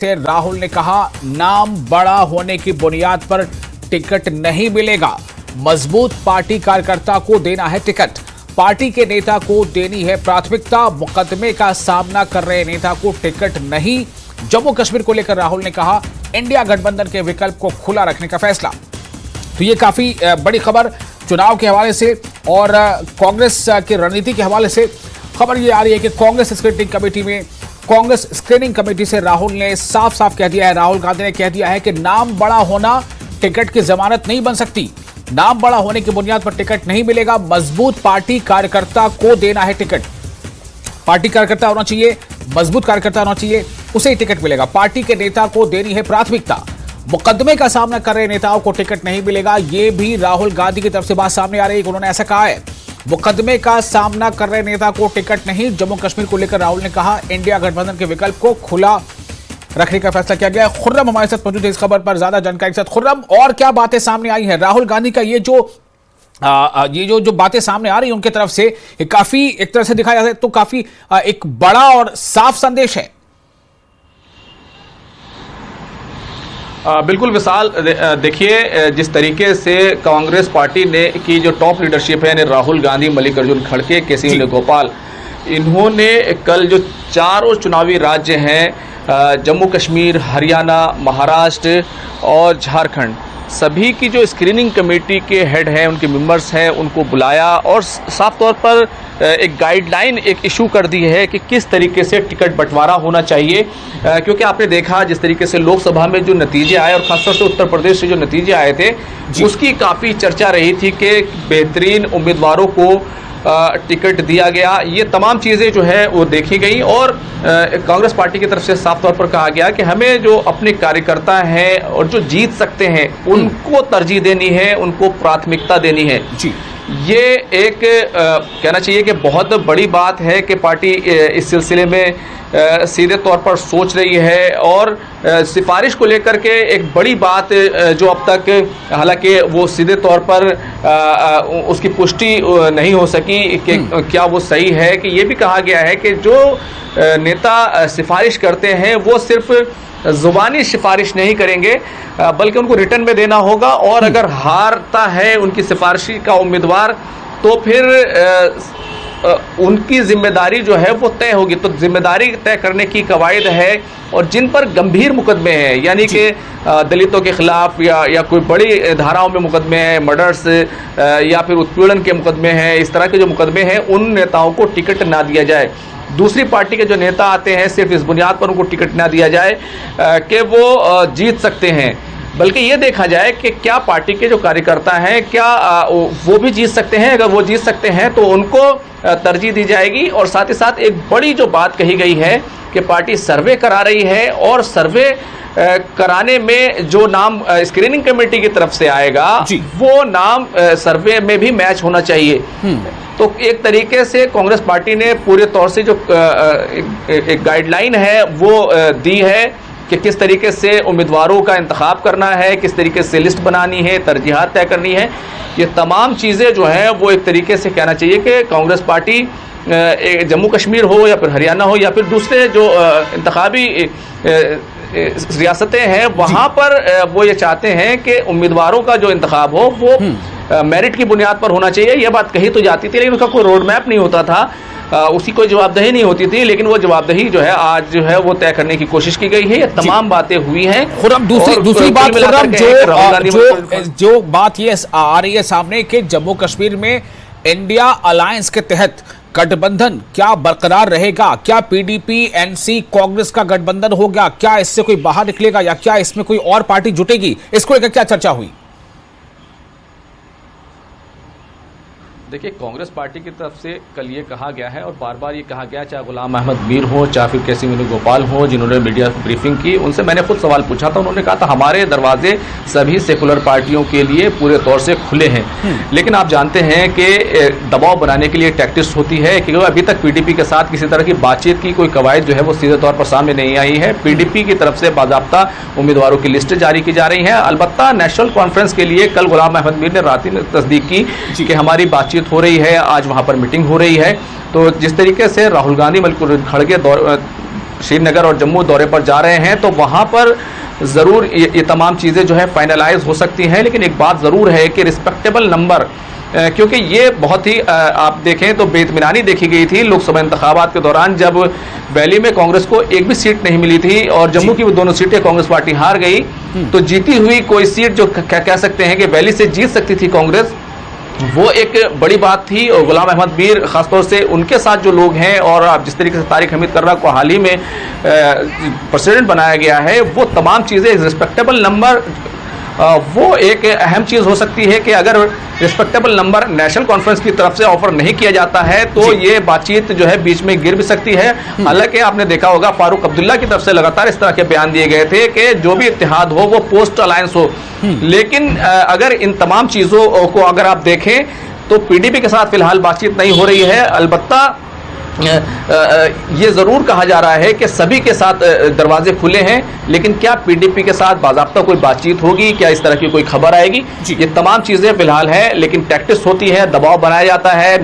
से राहुल ने कहा नाम बड़ा होने की बुनियाद पर टिकट नहीं मिलेगा। मजबूत पार्टी कार्यकर्ता को देना है टिकट। पार्टी के नेता को देनी है प्राथमिकता। मुकदमे का सामना कर रहे नेता को टिकट नहीं। जम्मू कश्मीर को लेकर राहुल ने कहा इंडिया गठबंधन के विकल्प को खुला रखने का फैसला। तो ये काफी बड़ी खबर चुनाव के हवाले से और कांग्रेस की रणनीति के हवाले से खबर ये आ रही है कि कांग्रेस स्क्रीनिंग कमेटी से राहुल ने साफ साफ कह दिया है, राहुल गांधी ने कह दिया है कि नाम बड़ा होना टिकट की जमानत नहीं बन सकती। नाम बड़ा होने की बुनियाद पर टिकट नहीं मिलेगा। मजबूत पार्टी कार्यकर्ता को देना है टिकट। पार्टी कार्यकर्ता होना चाहिए, मजबूत कार्यकर्ता होना चाहिए, उसे ही टिकट मिलेगा। पार्टी के नेता को देनी है प्राथमिकता। मुकदमे का सामना कर रहे नेताओं को टिकट नहीं मिलेगा। यह भी राहुल गांधी की तरफ से बात सामने आ रही है। उन्होंने ऐसा कहा है, मुकदमे का सामना कर रहे नेता को टिकट नहीं। जम्मू कश्मीर को लेकर राहुल ने कहा इंडिया गठबंधन के विकल्प को खुला रखने का फैसला किया गया है। खुर्रम हमारे साथ मौजूद है इस खबर पर ज्यादा जानकारी के साथ। खुर्रम, और क्या बातें सामने आई हैं? राहुल गांधी का ये जो बातें सामने आ रही है उनके तरफ से काफी एक तरह से दिखाया जाए तो काफी एक बड़ा और साफ संदेश है। बिल्कुल विशाल, देखिए जिस तरीके से कांग्रेस पार्टी ने की जो टॉप लीडरशिप है, राहुल गांधी, मल्लिकार्जुन खड़गे, केसी वेणुगोपाल, इन्होंने कल जो चारों चुनावी राज्य हैं जम्मू कश्मीर, हरियाणा, महाराष्ट्र और झारखंड, सभी की जो स्क्रीनिंग कमेटी के हेड हैं, उनके मेंबर्स हैं, उनको बुलाया और साफ तौर पर एक गाइडलाइन एक इशू कर दी है कि किस तरीके से टिकट बंटवारा होना चाहिए। क्योंकि आपने देखा जिस तरीके से लोकसभा में जो नतीजे आए और खासतौर से उत्तर प्रदेश से जो नतीजे आए थे, उसकी काफ़ी चर्चा रही थी कि बेहतरीन उम्मीदवारों को टिकट दिया गया। ये तमाम चीज़ें जो है वो देखी गई और कांग्रेस पार्टी की तरफ से साफ तौर पर कहा गया कि हमें जो अपने कार्यकर्ता हैं और जो जीत सकते हैं उनको तरजीह देनी है, उनको प्राथमिकता देनी है। जी, ये एक कहना चाहिए कि बहुत बड़ी बात है कि पार्टी इस सिलसिले में सीधे तौर पर सोच रही है और सिफारिश को लेकर के एक बड़ी बात जो अब तक हालांकि वो सीधे तौर पर उसकी पुष्टि नहीं हो सकी कि क्या वो सही है, कि ये भी कहा गया है कि जो नेता सिफारिश करते हैं वो सिर्फ जुबानी सिफारिश नहीं करेंगे बल्कि उनको रिटर्न में देना होगा और अगर हारता है उनकी सिफारिशी का उम्मीदवार तो फिर उनकी जिम्मेदारी जो है वो तय होगी। तो जिम्मेदारी तय करने की कवायद है और जिन पर गंभीर मुकदमे हैं, यानी कि दलितों के खिलाफ या कोई बड़ी धाराओं में मुकदमे हैं, मर्डर्स या फिर उत्पीड़न के मुकदमे हैं, इस तरह के जो मुकदमे हैं उन नेताओं को टिकट ना दिया जाए। दूसरी पार्टी के जो नेता आते हैं सिर्फ इस बुनियाद पर उनको टिकट ना दिया जाए कि वो जीत सकते हैं, बल्कि ये देखा जाए कि क्या पार्टी के जो कार्यकर्ता हैं क्या वो भी जीत सकते हैं। अगर वो जीत सकते हैं तो उनको तरजीह दी जाएगी। और साथ ही साथ एक बड़ी जो बात कही गई है कि पार्टी सर्वे करा रही है और सर्वे कराने में जो नाम स्क्रीनिंग कमेटी की तरफ से आएगा वो नाम सर्वे में भी मैच होना चाहिए। तो एक तरीके से कांग्रेस पार्टी ने पूरे तौर से जो एक गाइडलाइन है वो दी है कि किस तरीके से उम्मीदवारों का इंतखाब करना है, किस तरीके से लिस्ट बनानी है, तरजीहात तय करनी है। ये तमाम चीज़ें जो हैं वो एक तरीके से कहना चाहिए कि कांग्रेस पार्टी जम्मू कश्मीर हो या फिर हरियाणा हो या फिर दूसरे जो इंतखाबी रियासतें हैं वहाँ पर वो ये चाहते हैं कि उम्मीदवारों का जो इंतखाब हो वो मेरिट की बुनियाद पर होना चाहिए। यह बात कही तो जाती थी लेकिन उसका कोई रोड मैप नहीं होता था, उसकी कोई जवाबदेही नहीं होती थी, लेकिन वो जवाबदेही जो है आज जो है वो तय करने की कोशिश की गई है। ये तमाम बातें हुई हैं। खुर्रम, दूसरी बात जो बात ये आ रही है सामने कि जम्मू कश्मीर में इंडिया अलायंस के तहत गठबंधन क्या बरकरार रहेगा? क्या पीडीपी एनसी कांग्रेस का गठबंधन हो गया? क्या इससे कोई बाहर निकलेगा या क्या इसमें कोई और पार्टी जुटेगी? इसको लेकर क्या चर्चा हुई? देखिए, कांग्रेस पार्टी की तरफ से कल ये कहा गया है और बार बार ये कहा गया, चाहे गुलाम अहमद मीर हो चाहे फिर केसी वेणुगोपाल हो जिन्होंने मीडिया ब्रीफिंग की, उनसे मैंने खुद सवाल पूछा था। उन्होंने कहा था हमारे दरवाजे सभी सेकुलर पार्टियों के लिए पूरे तौर से खुले हैं। लेकिन आप जानते हैं कि दबाव बनाने के लिए टैक्टिक्स होती है कि अभी तक पीडीपी के साथ किसी तरह की बातचीत की कोई कवायद जो है वो सीधे तौर पर सामने नहीं आई है। पीडीपी की तरफ से बाकायदा उम्मीदवारों की लिस्ट जारी की जा रही है। अलबत्ता नेशनल कॉन्फ्रेंस के लिए कल गुलाम अहमद मीर ने रात में तस्दीक की कि हमारी बातचीत हो रही है, आज वहां पर मीटिंग हो रही है। तो जिस तरीके से राहुल गांधी, मल्लिकार्जुन खड़गे श्रीनगर और जम्मू दौरे पर जा रहे हैं, तो वहां पर ज़रूर ये तमाम चीज़ें जो है फाइनलाइज हो सकती हैं। लेकिन एक बात ज़रूर है कि रिस्पेक्टेबल नंबर, क्योंकि ये बहुत ही आप देखें तो बेइत्मीनानी देखी गई थी लोकसभा इंतखाबात के दौरान, जब वैली में कांग्रेस को एक भी सीट नहीं मिली थी और जम्मू की वो दोनों सीटें कांग्रेस पार्टी हार गई। तो जीती हुई कोई सीट जो कह सकते हैं कि वैली से जीत सकती थी कांग्रेस, वो एक बड़ी बात थी। और गुलाम अहमद मीर खासतौर से उनके साथ जो लोग हैं, और आप जिस तरीके से तारिक हमीद कर्रा को हाल ही में प्रेसिडेंट बनाया गया है, वो तमाम चीज़ें रिस्पेक्टेबल नंबर, वो एक अहम चीज़ हो सकती है कि अगर रिस्पेक्टेबल नंबर नेशनल कॉन्फ्रेंस की तरफ से ऑफर नहीं किया जाता है तो ये बातचीत जो है बीच में गिर भी सकती है। हालांकि आपने देखा होगा फारूक अब्दुल्ला की तरफ से लगातार इस तरह के बयान दिए गए थे कि जो भी इत्तेहाद हो वो पोस्ट अलायंस हो। लेकिन अगर इन तमाम चीज़ों को अगर आप देखें तो पीडीपी के साथ फिलहाल बातचीत नहीं हो रही है। अलबत्ता ये जरूर कहा जा रहा है कि सभी के साथ दरवाजे खुले हैं, लेकिन क्या पीडीपी के साथ बाज़ाब्ता कोई बातचीत होगी, क्या इस तरह की कोई खबर आएगी, ये तमाम चीज़ें फिलहाल है। लेकिन टैक्टिस होती है, दबाव बनाया जाता है।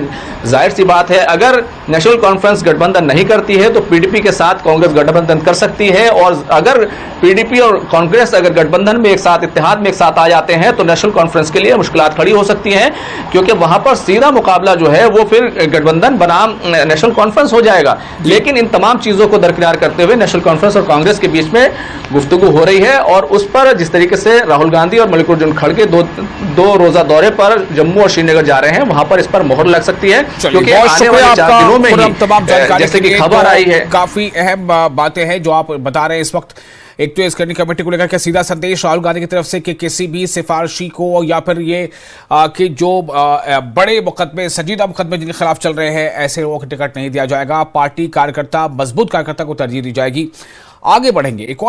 जाहिर सी बात है अगर नेशनल कॉन्फ्रेंस गठबंधन नहीं करती है तो पीडीपी के साथ कांग्रेस गठबंधन कर सकती है, और अगर पीडीपी और कांग्रेस अगर गठबंधन में एक साथ, इत्तेहाद में एक साथ आ जाते हैं तो नेशनल कॉन्फ्रेंस के लिए मुश्किलात खड़ी हो सकती हैं, क्योंकि वहां पर सीधा मुकाबला जो है वो फिर गठबंधन बनाम नेशनल कॉन्फ्रेंस हो जाएगा। लेकिन इन तमाम चीजों को दरकिनार करते हुए नेशनल कॉन्फ्रेंस और कांग्रेस के बीच में गुफ्तगू हो रही है, और उस पर जिस तरीके से राहुल गांधी और मल्लिकार्जुन खड़गे दो रोजा दौरे पर जम्मू और श्रीनगर जा रहे हैं, वहां पर इस पर मोहर लग सकती है, क्योंकि आने वाले 4 दिनों में ही तमाम जानकारी जैसे कि खबर आई है। काफी अहम बातें हैं जो आप बता रहे हैं इस वक्त। एक तो स्क्रीनिंग कमेटी को लेकर के सीधा संदेश राहुल गांधी की तरफ से कि किसी भी सिफारिशी को या फिर ये कि जो बड़े मुकदमे, संजीदा मुकदमे जिनके खिलाफ चल रहे हैं, ऐसे लोगों को टिकट नहीं दिया जाएगा। पार्टी कार्यकर्ता, मजबूत कार्यकर्ता को तरजीह दी जाएगी। आगे बढ़ेंगे। एक और